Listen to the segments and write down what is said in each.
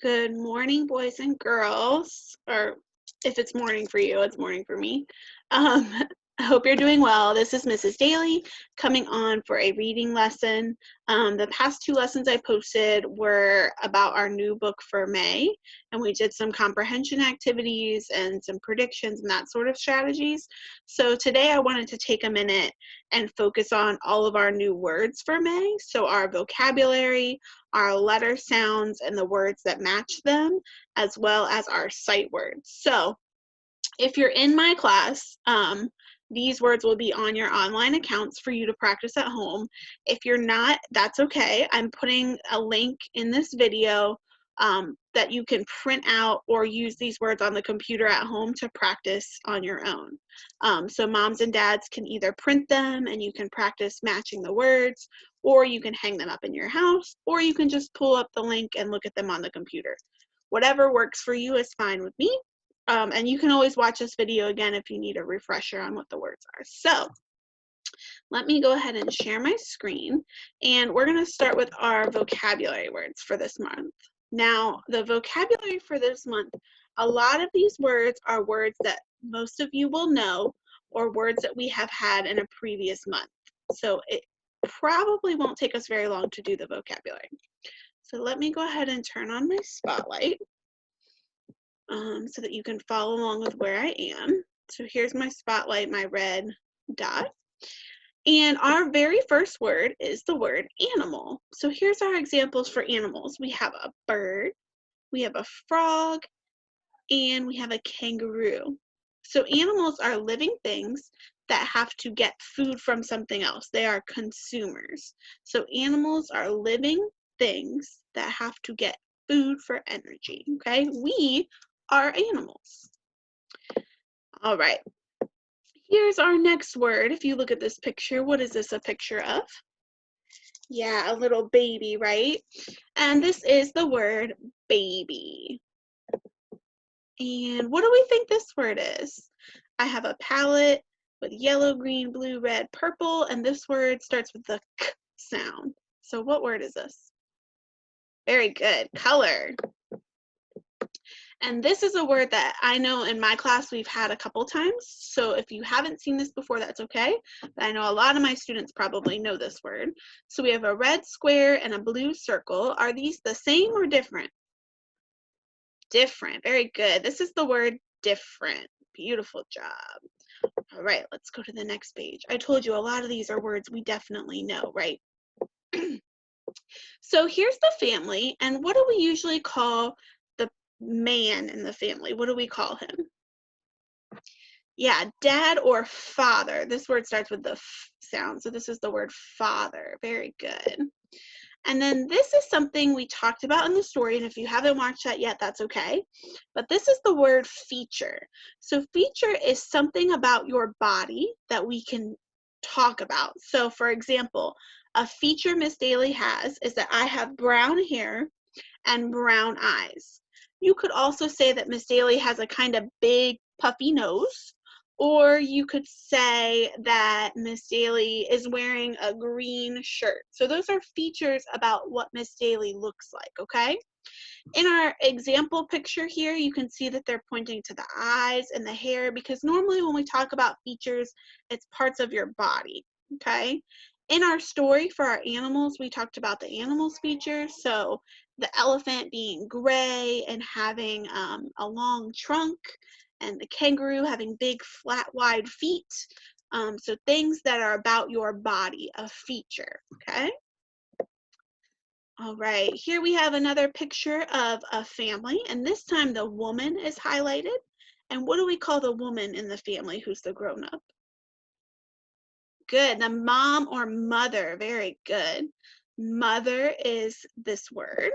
Good morning, boys and girls, or if it's morning for you, it's morning for me. Um, I hope you're doing well. This is Mrs. Dailey coming on for a reading lesson. The past two lessons I posted were about our new book for May, and we did some comprehension activities and some predictions and that sort of strategies. So today I wanted to take a minute and focus on all of our new words for May. So our vocabulary, our letter sounds, and the words that match them, as well as our sight words. So if you're in my class, these words will be on your online accounts for you to practice at home. If you're not, that's okay. I'm putting a link in this video that you can print out or use these words on the computer at home to practice on your own. So moms and dads can either print them and you can practice matching the words, or you can hang them up in your house, or you can just pull up the link and look at them on the computer. Whatever works for you is fine with me. And you can always watch this video again if you need a refresher on what the words are. So let me go ahead and share my screen, and we're going to start with our vocabulary words for this month. Now, the vocabulary for this month, a lot of these words are words that most of you will know, or words that we have had in a previous month. So it probably won't take us very long to do the vocabulary. So let me go ahead and turn on my spotlight. So that you can follow along with where I am. So here's my spotlight, my red dot. And our very first word is the word animal. So here's our examples for animals. We have a bird, we have a frog, and we have a kangaroo. So animals are living things that have to get food from something else. They are consumers. So animals are living things that have to get food for energy, okay? We are animals. All right, here's our next word. If you look at this picture, what is this a picture of? Yeah, a little baby, right? And this is the word baby. And what do we think this word is? I have a palette with yellow, green, blue, red, purple, and this word starts with the k sound. So what word is this? Very good, color. And this is a word that I know in my class we've had a couple times. So if you haven't seen this before, that's okay. But I know a lot of my students probably know this word. So we have a red square and a blue circle. Are these the same or different? Different. Very good. This is the word different. Beautiful job. All right, let's go to the next page. I told you a lot of these are words we definitely know, right? So here's the family, and what do we usually call the man in the family? What do we call him? Yeah, dad or father. This word starts with the f sound, so this is the word father. Very good. And then this is something we talked about in the story, and if you haven't watched that yet, that's okay. But this is the word feature. So feature is something about your body that we can talk about. So for example, a feature Miss Dailey has is that I have brown hair and brown eyes. You could also say that Miss Dailey has a kind of big puffy nose, or you could say that Miss Dailey is wearing a green shirt. So those are features about what Miss Dailey looks like, okay? In our example picture here, you can see that they're pointing to the eyes and the hair, because normally when we talk about features, it's parts of your body, okay? In our story for our animals, we talked about the animals' features. So the elephant being gray and having a long trunk, and the kangaroo having big, flat, wide feet. So things that are about your body, a feature, okay? All right, here we have another picture of a family, and this time the woman is highlighted. And what do we call the woman in the family who's the grown-up? Good, the mom or mother, very good. Mother is this word.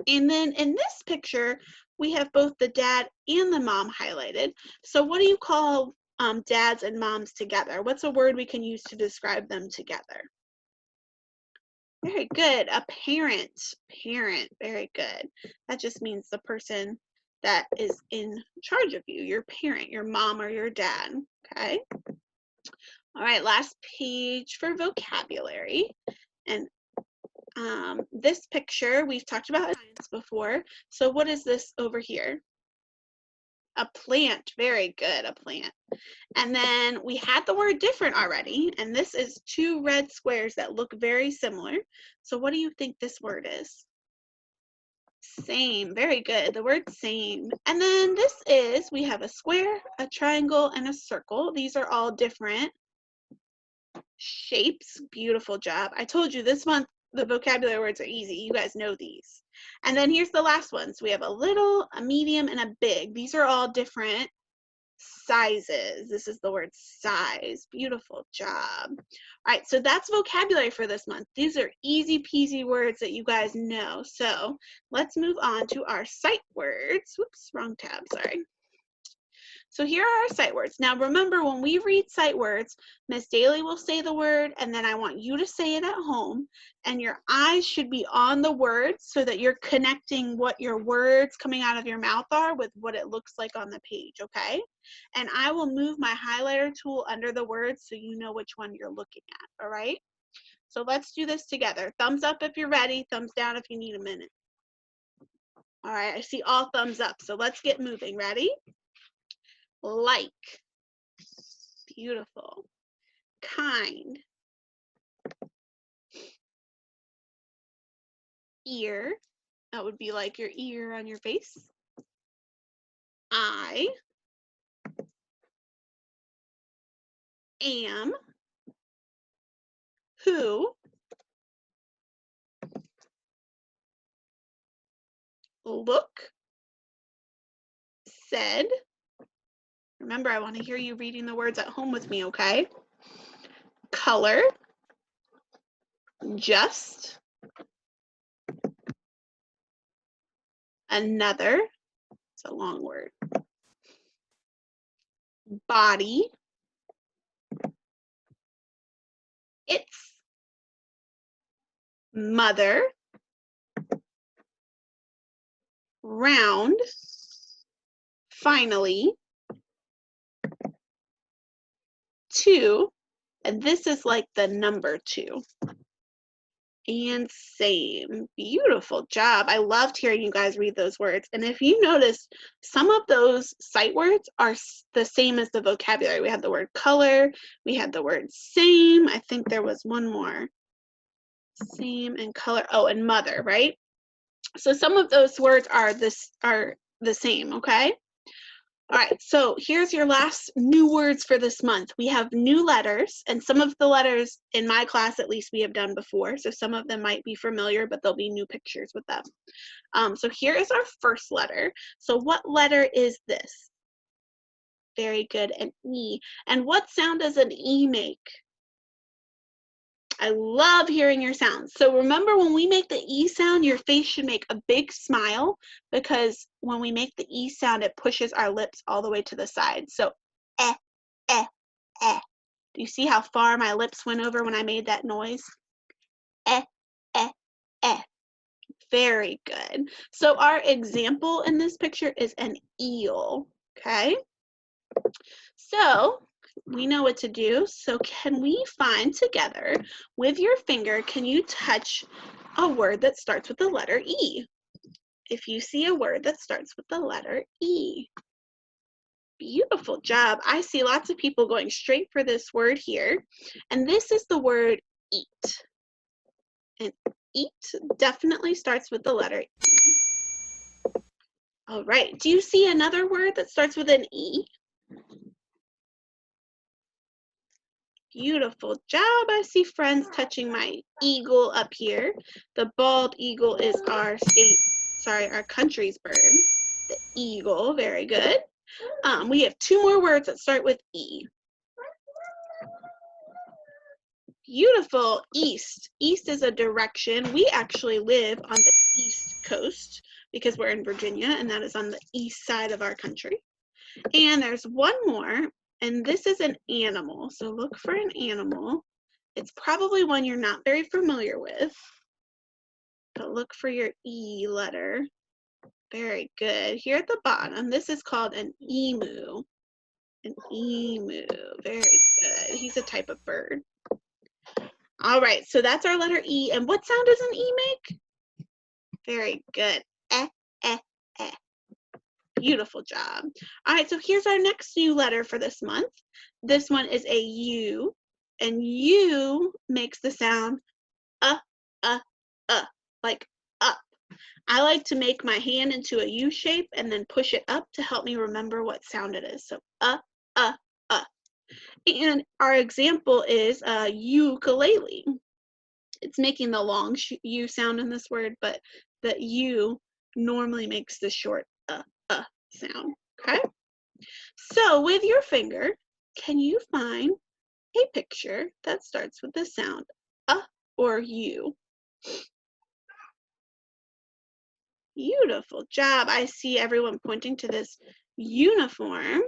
And then in this picture, we have both the dad and the mom highlighted. So what do you call dads and moms together? What's a word we can use to describe them together? Very good. A parent. Parent. Very good. That just means the person that is in charge of you, your parent, your mom or your dad. Okay. All right, last page for vocabulary. And This picture, we've talked about science before. So what is this over here? A plant. Very good, a plant. And then we had the word different already, and this is two red squares that look very similar. So what do you think this word is? Same. Very good. The word same. And then this is, we have a square, a triangle, and a circle. These are all different shapes. Beautiful job. I told you this month the vocabulary words are easy. You guys know these. And then here's the last one. So we have a little, a medium, and a big. These are all different sizes. This is the word size. Beautiful job. All right, so that's vocabulary for this month. These are easy peasy words that you guys know. So let's move on to our sight words. Whoops, wrong tab, sorry. So here are our sight words. Now remember, when we read sight words, Miss Dailey will say the word, and then I want you to say it at home, and your eyes should be on the words so that you're connecting what your words coming out of your mouth are with what it looks like on the page, okay? And I will move my highlighter tool under the words so you know which one you're looking at, all right? So let's do this together. Thumbs up if you're ready, thumbs down if you need a minute. All right, I see all thumbs up, so let's get moving. Ready? Like. Beautiful. Kind. Ear. That would be like your ear on your face. I am. Who. Look. Said. Remember, I want to hear you reading the words at home with me, okay? Color. Just. Another. It's a long word. Body. It's. Mother. Round. Finally. Two. And this is like the number 2. And same. Beautiful job. I loved hearing you guys read those words. And if you notice, some of those sight words are the same as the vocabulary. We had the word color. We had the word same. I think there was one more. Same and color. Oh, and mother, right? So some of those words are the same, okay? All right, so here's your last new words for this month. We have new letters, and some of the letters in my class, at least, we have done before. So some of them might be familiar, but there'll be new pictures with them. So here is our first letter. So what letter is this? Very good, an E. And what sound does an E make? I love hearing your sounds. So remember, when we make the E sound, your face should make a big smile, because when we make the E sound, it pushes our lips all the way to the side. So, eh, eh, eh. Do you see how far my lips went over when I made that noise? Eh, eh, eh. Very good. So our example in this picture is an eel, okay? So we know what to do. So can we find together with your finger, can you touch a word that starts with the letter E? If you see a word that starts with the letter E. Beautiful job. I see lots of people going straight for this word here. And this is the word eat. And eat definitely starts with the letter E. All right. Do you see another word that starts with an E? Beautiful job. I see friends touching my eagle up here. The bald eagle is our country's bird. The eagle, very good. We have 2 more words that start with E. Beautiful, east. East is a direction. We actually live on the East Coast because we're in Virginia, and that is on the east side of our country. And there's one more. And this is an animal, so look for an animal. It's probably one you're not very familiar with, but look for your E letter. Very good. Here at the bottom, this is called an emu. An emu, very good. He's a type of bird. All right, so that's our letter E. And what sound does an E make? Very good. Eh, eh, eh. Beautiful job. All right, so here's our next new letter for this month. This one is a U, and U makes the sound uh, uh, like up. I like to make my hand into a U shape and then push it up to help me remember what sound it is. So uh, uh. And our example is ukulele. It's making the long U sound in this word, but the U normally makes the short sound, okay? So with your finger, can you find a picture that starts with the sound or U? Beautiful job. I see everyone pointing to this uniform.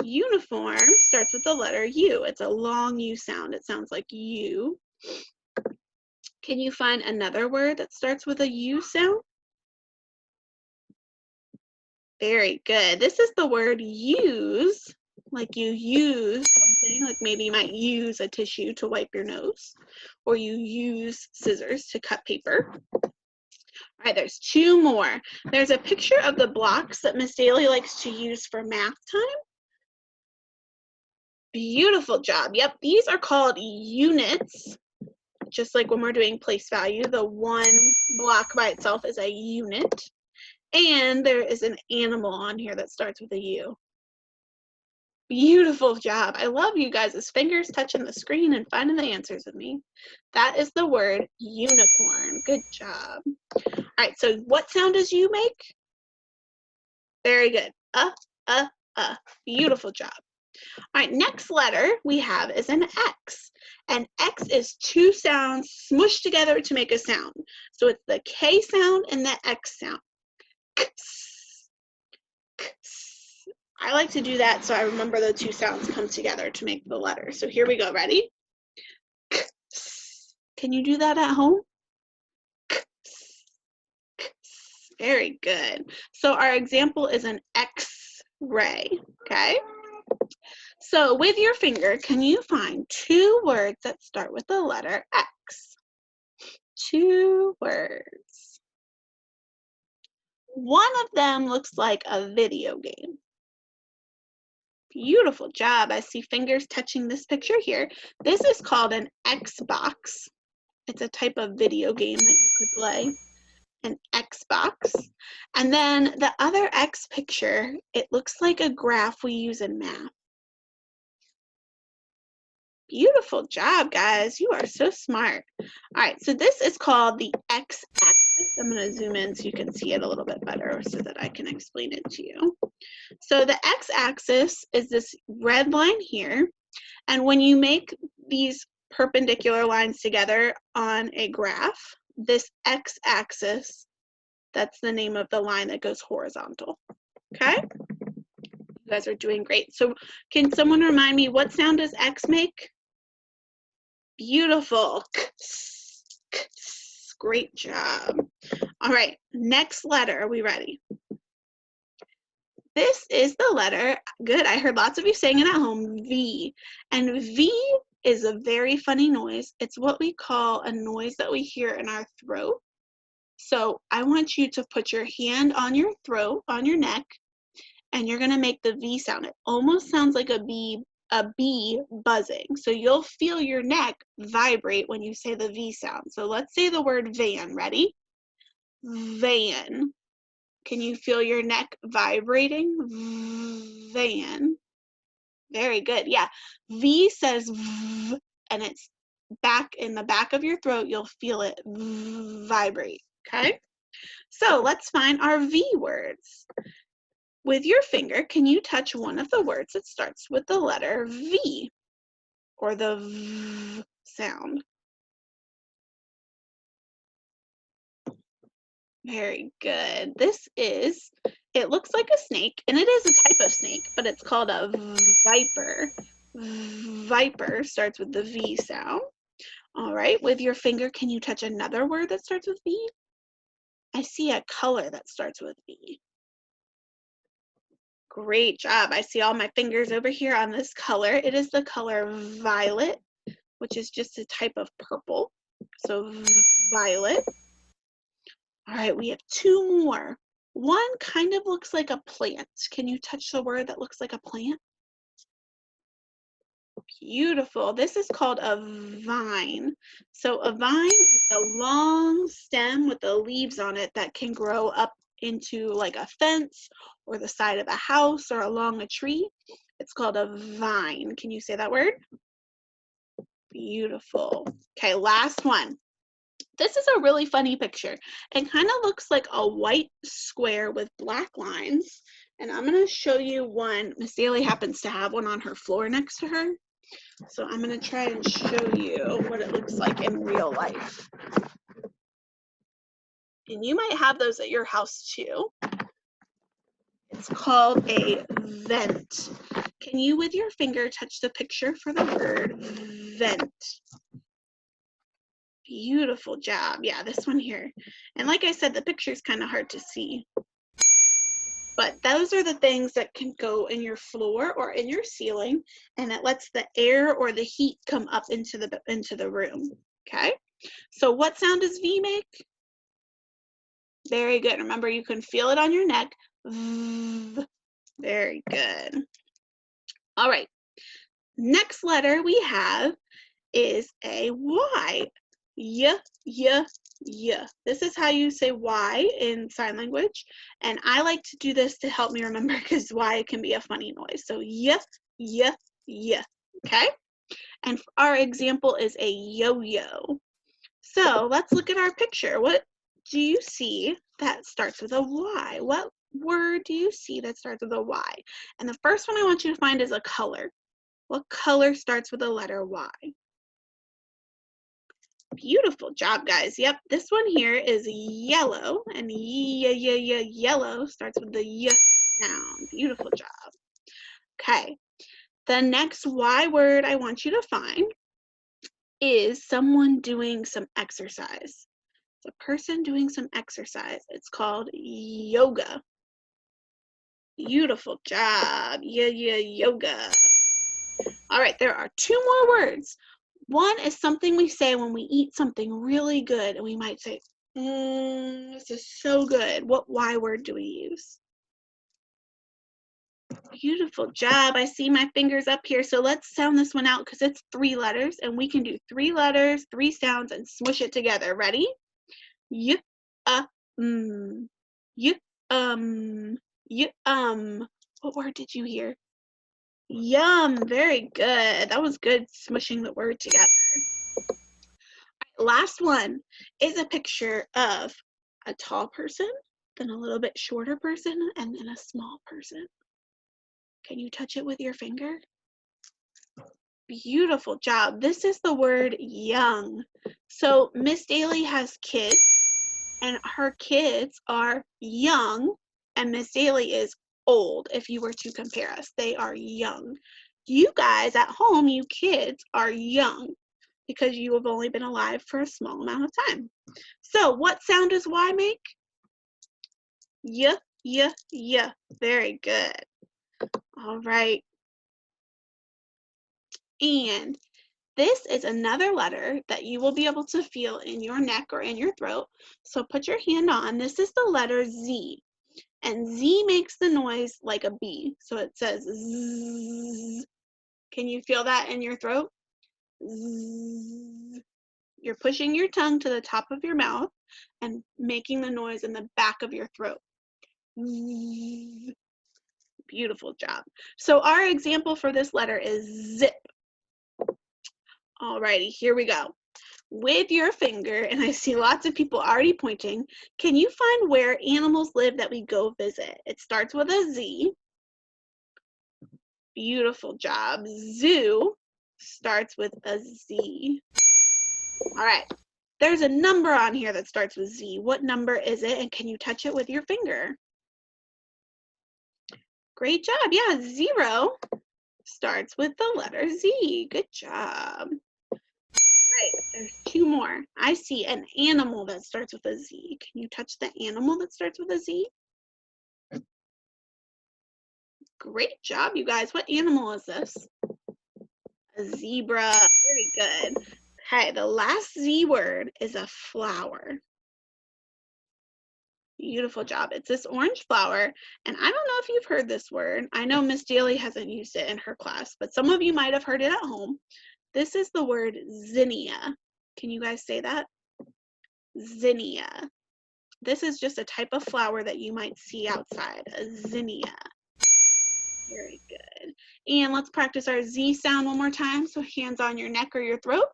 Uniform starts with the letter U. It's a long U sound. It sounds like U. Can you find another word that starts with a U sound? Very good. This is the word use, like you use something, like maybe you might use a tissue to wipe your nose, or you use scissors to cut paper. All right, there's two more. There's a picture of the blocks that Miss Dailey likes to use for math time. Beautiful job. Yep, these are called units. Just like when we're doing place value, the one block by itself is a unit. And there is an animal on here that starts with a U. Beautiful job. I love you guys' fingers touching the screen and finding the answers with me. That is the word unicorn. Good job. All right, so what sound does U make? Very good. Beautiful job. All right, next letter we have is an X. And X is two sounds smushed together to make a sound. So it's the K sound and the X sound. I like to do that so I remember the two sounds come together to make the letter. So here we go. Ready? Can you do that at home? Very good. So our example is an X-ray, okay? So with your finger, can you find two words that start with the letter X? Two words. One of them looks like a video game. Beautiful job. I see fingers touching this picture here. This is called an Xbox. It's a type of video game that you could play, an Xbox. And then the other X picture, it looks like a graph we use in math. Beautiful job, guys. You are so smart. All right, so this is called the X-axis. I'm going to zoom in so you can see it a little bit better so that I can explain it to you. So the X-axis is this red line here. And when you make these perpendicular lines together on a graph, this X-axis, that's the name of the line that goes horizontal. Okay? You guys are doing great. So can someone remind me, what sound does X make? Beautiful. Great job. All right, next letter. Are we ready? This is the letter, good, I heard lots of you saying it at home, V. And V is a very funny noise. It's what we call a noise that we hear in our throat. So I want you to put your hand on your throat, on your neck, and you're gonna make the V sound. It almost sounds like a bee buzzing. So you'll feel your neck vibrate when you say the V sound. So let's say the word van. Ready? Van. Can you feel your neck vibrating? Van. Very good. Yeah. V says V, and it's back in the back of your throat. You'll feel it vibrate. Okay? So let's find our V words. With your finger, can you touch one of the words that starts with the letter V or the V sound? Very good. It looks like a snake, and it is a type of snake, but it's called a viper. Viper starts with the V sound. All right, with your finger, can you touch another word that starts with V? I see a color that starts with V. Great job. I see all my fingers over here on this color. It is the color violet. which is just a type of purple. So violet. All right, we have two more. One kind of looks like a plant. Can you touch the word that looks like a plant? Beautiful. This is called a vine. So a vine is a long stem with the leaves on it that can grow up into like a fence or the side of a house or along a tree. It's called a vine. Can you say that word? Beautiful. Okay, last one. This is a really funny picture. It kind of looks like a white square with black lines. And I'm going to show you one. Miss Dailey happens to have one on her floor next to her. So I'm going to try and show you what it looks like in real life. And you might have those at your house too. It's called a vent. Can you with your finger touch the picture for the word vent? Beautiful job. Yeah, this one here. And like I said, the picture is kind of hard to see. But those are the things that can go in your floor or in your ceiling, and it lets the air or the heat come up into the room. Okay? So what sound does V make? Very good. Remember, you can feel it on your neck. V. Very good. All right. Next letter we have is a Y. Y, y, y. This is how you say Y in sign language. And I like to do this to help me remember because Y can be a funny noise. So y, y, y. Okay? And our example is a yo-yo. So let's look at our picture. What do you see that starts with a Y? What word do you see that starts with a Y? And the first one I want you to find is a color. What color starts with the letter Y? Beautiful job, guys. Yep, this one here is yellow, and yellow starts with the y sound. Beautiful job. Okay, the next Y word I want you to find is someone doing some exercise. It's a person doing some exercise. It's called yoga. Beautiful job. Yoga. All right, there are two more words. One is something we say when we eat something really good, and we might say, this is so good. What Y word do we use? Beautiful job. I see my fingers up here. So let's sound this one out because it's 3 letters, and we can do 3 letters, 3 sounds, and smush it together. Ready? Y, y, y, What word did you hear? Yum. Very good. That was good smushing the word together. Last one is a picture of a tall person, then a little bit shorter person, and then a small person. Can you touch it with your finger? Beautiful job. This is the word young. So Miss Dailey has kids, and her kids are young, and Miss Dailey is old. If you were to compare us, they are young. You guys at home, you kids, are young because you have only been alive for a small amount of time. So what sound does Y make? Y, y, y. Very good. All right. And this is another letter that you will be able to feel in your neck or in your throat. So put your hand on. This is the letter Z. And Z makes the noise like a B. So it says Z. Can you feel that in your throat? Z. You're pushing your tongue to the top of your mouth and making the noise in the back of your throat. Z. Beautiful job. So our example for this letter is zip. Alrighty, here we go. With your finger, and I see lots of people already pointing, can you find where animals live that we go visit? It starts with a Z. Beautiful job. Zoo starts with a Z. All right. There's a number on here that starts with Z. What number is it, and can you touch it with your finger? Great job. Yeah, 0 starts with the letter Z. Good job. Right, there's 2 more. I see an animal that starts with a Z. Can you touch the animal that starts with a Z? Great job, you guys. What animal is this? A zebra. Very good. Okay, the last Z word is a flower. Beautiful job. It's this orange flower, and I don't know if you've heard this word. I know Miss Dailey hasn't used it in her class, but some of you might have heard it at home. This is the word zinnia. Can you guys say that? Zinnia. This is just a type of flower that you might see outside, a zinnia. Very good. And let's practice our Z sound one more time. So hands on your neck or your throat,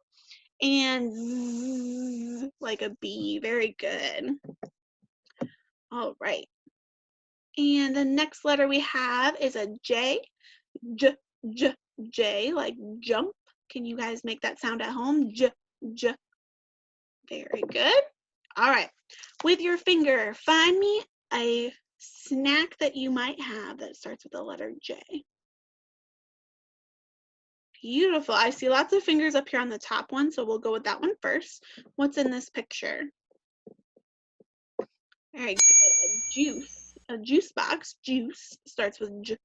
and zzz, like a bee. Very good. All right. And the next letter we have is a J. J, J, J, like jump. Can you guys make that sound at home? J, J. Very good. All right. With your finger, find me a snack that you might have that starts with the letter J. Beautiful. I see lots of fingers up here on the top one, so we'll go with that one first. What's in this picture? Very good. A juice box. Juice starts with J.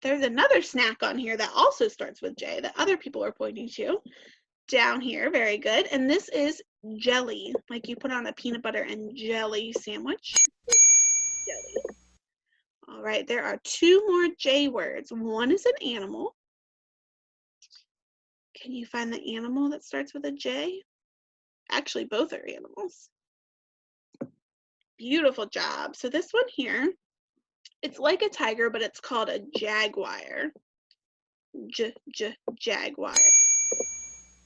There's another snack on here that also starts with J that other people are pointing to. Down here, very good. And this is jelly, like you put on a peanut butter and jelly sandwich. Jelly. All right, there are two more J words. One is an animal. Can you find the animal that starts with a J? Actually, both are animals. Beautiful job. So this one here, it's like a tiger, but it's called a jaguar. Jaguar.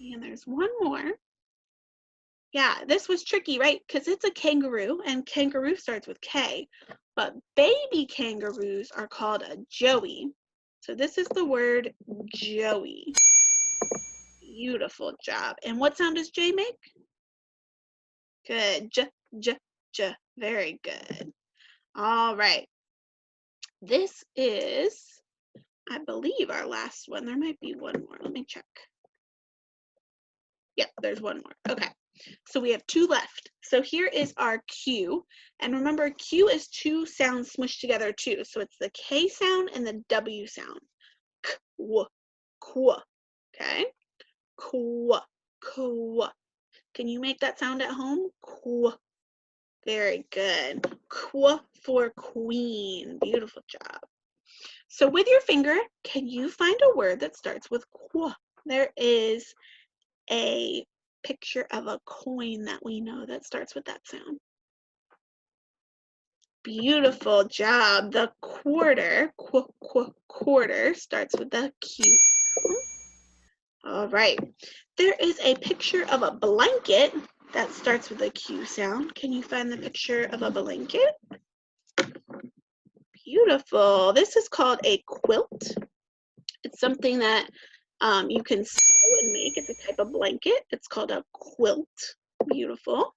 And there's one more. Yeah, this was tricky, right? Because it's a kangaroo, and kangaroo starts with K. But baby kangaroos are called a joey. So this is the word joey. Beautiful job. And what sound does J make? Good. J. Very good. All right. This is, I believe, our last one. There might be one more. Let me check. Yep, there's one more. Okay. So we have two left. So here is our Q. And remember, Q is two sounds smushed together too. So it's the K sound and the W sound. K, W, Q. Okay? Q, Q. Can you make that sound at home? Q. Very good. Q for queen. Beautiful job. So with your finger, can you find a word that starts with Q? There is a picture of a coin that we know that starts with that sound. Beautiful job. The quarter, quarter, starts with the Q. All right. There is a picture of a blanket that starts with a Q sound. Can you find the picture of a blanket? Beautiful. This is called a quilt. It's something that you can sew and make. It's a type of blanket. It's called a quilt. Beautiful.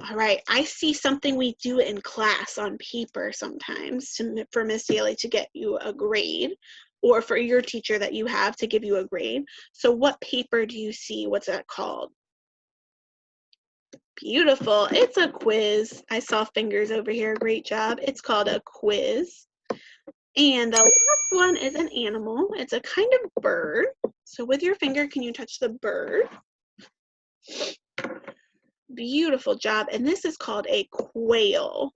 All right, I see something we do in class on paper sometimes for Miss Dailey to get you a grade, or for your teacher that you have to give you a grade. So what paper do you see? What's that called? Beautiful. It's a quiz. I saw fingers over here. Great job. It's called a quiz. And the last one is an animal. It's a kind of bird. So with your finger, can you touch the bird? Beautiful job. And this is called a quail.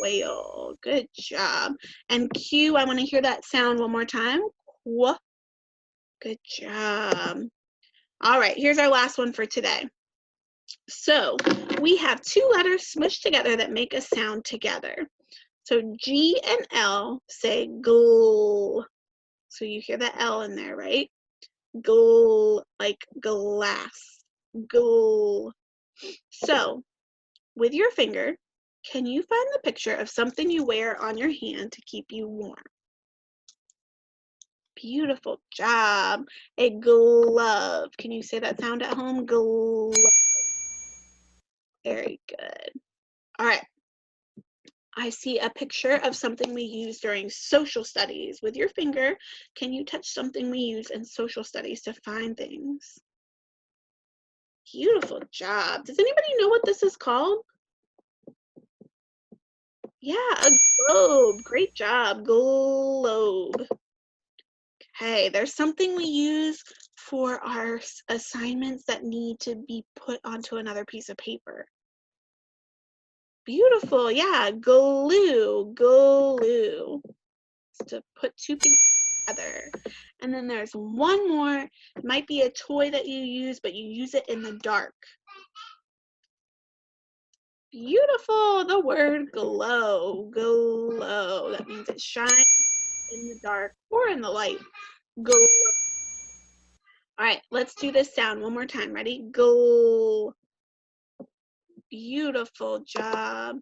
Quail. Good job. And Q, I want to hear that sound one more time. Qu. Good job. All right, here's our last one for today. So we have two letters smushed together that make a sound together. So G and L say gl. So you hear the L in there, right? Gl, like glass. Gl. So with your finger, can you find the picture of something you wear on your hand to keep you warm? Beautiful job. A glove. Can you say that sound at home? Glove. Very good. All right. I see a picture of something we use during social studies. With your finger, can you touch something we use in social studies to find things? Beautiful job. Does anybody know what this is called? Yeah, a globe. Great job. Globe. Okay, there's something we use for our assignments that need to be put onto another piece of paper? Beautiful. Yeah, glue, glue. To put two things together. And then there's one more. It might be a toy that you use, but you use it in the dark. Beautiful. The word glow, glow. That means it shines in the dark or in the light. Glow. All right, let's do this sound one more time. Ready? Glow. Beautiful job.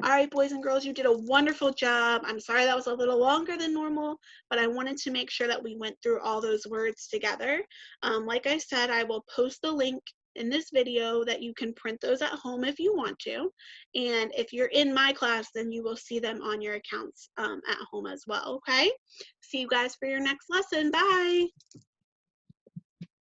All right, boys and girls, you did a wonderful job. I'm sorry that was a little longer than normal, but I wanted to make sure that we went through all those words together. Like I said, I will post the link in this video that you can print those at home if you want to. And if you're in my class, then you will see them on your accounts at home as well, okay? See you guys for your next lesson. Bye.